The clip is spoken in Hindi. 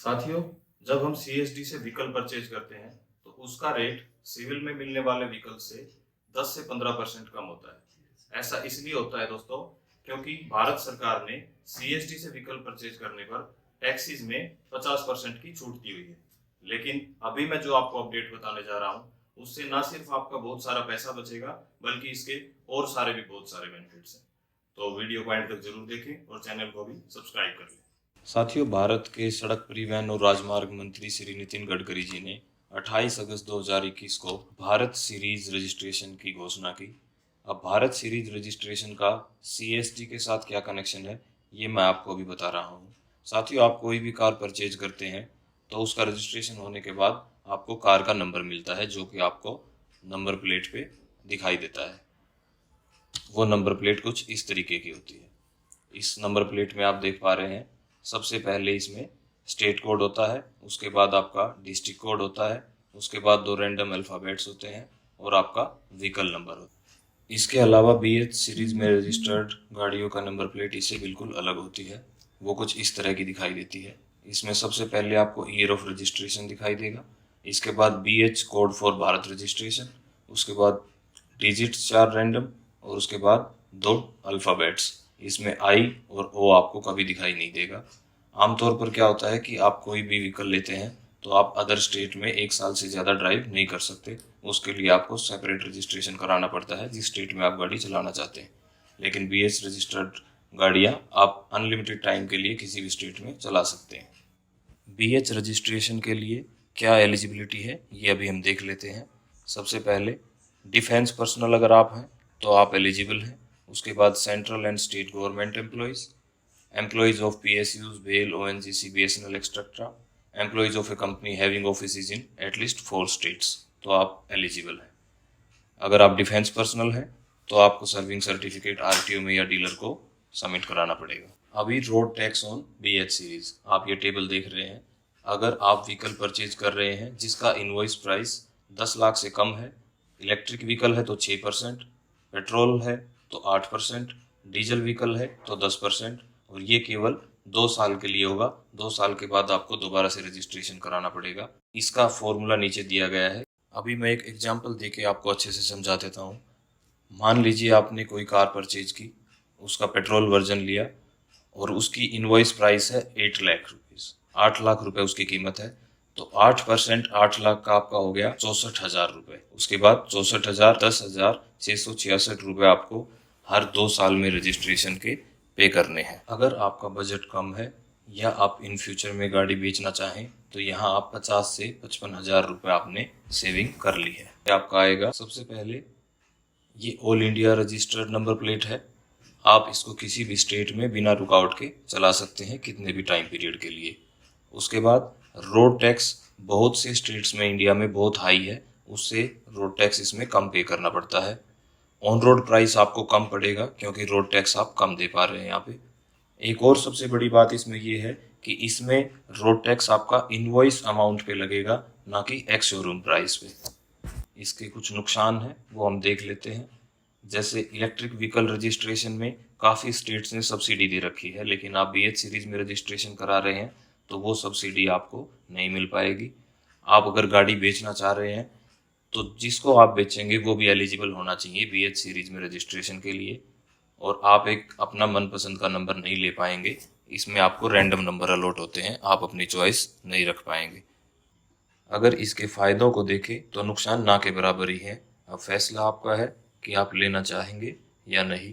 साथियों, जब हम सीएसडी से व्हीकल परचेज करते हैं तो उसका रेट सिविल में मिलने वाले व्हीकल से 10 से 15% कम होता है। ऐसा इसलिए होता है दोस्तों, क्योंकि भारत सरकार ने सीएसडी से व्हीकल परचेज करने पर टैक्सीज में 50% की छूट दी हुई है। लेकिन अभी मैं जो आपको अपडेट बताने जा रहा हूँ, उससे ना सिर्फ आपका बहुत सारा पैसा बचेगा, बल्कि इसके और सारे भी बहुत सारे बेनिफिट्स हैं। तो वीडियो को एंड तक जरूर देखें और चैनल को भी सब्सक्राइब कर लें। साथियों, भारत के सड़क परिवहन और राजमार्ग मंत्री श्री नितिन गडकरी जी ने 28 अगस्त 2021 को भारत सीरीज रजिस्ट्रेशन की घोषणा की। अब भारत सीरीज रजिस्ट्रेशन का सीएसडी के साथ क्या कनेक्शन है, ये मैं आपको अभी बता रहा हूँ। साथियों, आप कोई भी कार परचेज करते हैं तो उसका रजिस्ट्रेशन होने के बाद आपको कार का नंबर मिलता है, जो कि आपको नंबर प्लेट पे दिखाई देता है। वो नंबर प्लेट कुछ इस तरीके की होती है। इस नंबर प्लेट में आप देख पा रहे हैं, सबसे पहले इसमें स्टेट कोड होता है, उसके बाद आपका डिस्ट्रिक्ट कोड होता है, उसके बाद 2 रैंडम अल्फ़ाबेट्स होते हैं और आपका व्हीकल नंबर होता है। इसके अलावा बीएच सीरीज में रजिस्टर्ड गाड़ियों का नंबर प्लेट इससे बिल्कुल अलग होती है। वो कुछ इस तरह की दिखाई देती है। इसमें सबसे पहले आपको ईयर ऑफ रजिस्ट्रेशन दिखाई देगा, इसके बाद BH code for Bharat registration, उसके बाद डिजिट्स 4 रैंडम और उसके बाद 2 अल्फ़ाबेट्स। इसमें आई और ओ आपको कभी दिखाई नहीं देगा। आमतौर पर क्या होता है कि आप कोई भी व्हीकल लेते हैं तो आप अदर स्टेट में 1 साल से ज़्यादा ड्राइव नहीं कर सकते। उसके लिए आपको सेपरेट रजिस्ट्रेशन कराना पड़ता है जिस स्टेट में आप गाड़ी चलाना चाहते हैं। लेकिन बीएच रजिस्टर्ड गाड़ियाँ आप अनलिमिटेड टाइम के लिए किसी भी स्टेट में चला सकते हैं। बीएच रजिस्ट्रेशन के लिए क्या एलिजिबिलिटी है, ये अभी हम देख लेते हैं। सबसे पहले डिफेंस पर्सनल अगर आप हैं तो आप एलिजिबल हैं। उसके बाद central and state government employees of PSUs, BEL, ONGC, BSNL etcetera, employees of a company having offices in at least 4 states, तो आप एलिजिबल हैं। अगर आप डिफेंस पर्सनल हैं तो आपको सर्विंग सर्टिफिकेट आरटीओ में या डीलर को सबमिट कराना पड़ेगा। अभी road tax on BH series, आप ये टेबल देख रहे हैं। अगर आप व्हीकल परचेज कर रहे हैं जिसका इनवॉइस प्राइस 10 लाख से कम है, इलेक्ट्रिक व्हीकल है तो 6%, पेट्रोल है तो 8%, डीजल व्हीकल है तो 10%, और ये केवल 2 साल के लिए होगा। 2 साल के बाद आपको दोबारा से रजिस्ट्रेशन कराना पड़ेगा। इसका फॉर्मूला नीचे दिया गया है। अभी मैं एक एग्जांपल देके आपको अच्छे से समझा देता हूँ। मान लीजिए आपने कोई कार परचेज की, उसका पेट्रोल वर्जन लिया और उसकी इनवॉइस प्राइस है 8 लाख रुपीज़, 8 लाख रुपए उसकी कीमत है। तो 8% 8 लाख का आपका हो गया 64,000 रुपये। उसके बाद 64,000 10,666 रुपये आपको हर 2 साल में रजिस्ट्रेशन के पे करने हैं। अगर आपका बजट कम है या आप इन फ्यूचर में गाड़ी बेचना चाहें तो यहाँ आप 50 से 55,000 रुपये आपने सेविंग कर ली है। आपका आएगा सबसे पहले, ये all India registered number plate है। आप इसको किसी भी स्टेट में बिना रुकावट के चला सकते हैं कितने भी टाइम पीरियड के लिए। उसके बाद रोड टैक्स बहुत से स्टेट्स में इंडिया में बहुत हाई है, उससे रोड टैक्स इसमें कम पे करना पड़ता है। ऑन रोड प्राइस आपको कम पड़ेगा क्योंकि रोड टैक्स आप कम दे पा रहे हैं यहाँ पे। एक और सबसे बड़ी बात इसमें ये है कि इसमें रोड टैक्स आपका इनवॉइस अमाउंट पे लगेगा, ना कि एक्स शोरूम प्राइस पे। इसके कुछ नुकसान हैं, वो हम देख लेते हैं। जैसे इलेक्ट्रिक व्हीकल रजिस्ट्रेशन में काफ़ी स्टेट्स ने सब्सिडी दे रखी है, लेकिन आप बीएच सीरीज में रजिस्ट्रेशन करा रहे हैं तो वो सब्सिडी आपको नहीं मिल पाएगी। आप अगर गाड़ी बेचना चाह रहे हैं तो जिसको आप बेचेंगे वो भी एलिजिबल होना चाहिए बीएच सीरीज में रजिस्ट्रेशन के लिए, और आप एक अपना मनपसंद का नंबर नहीं ले पाएंगे। इसमें आपको रैंडम नंबर अलॉट होते हैं, आप अपनी चॉइस नहीं रख पाएंगे। अगर इसके फ़ायदों को देखें तो नुकसान ना के बराबर ही है। अब फैसला आपका है कि आप लेना चाहेंगे या नहीं।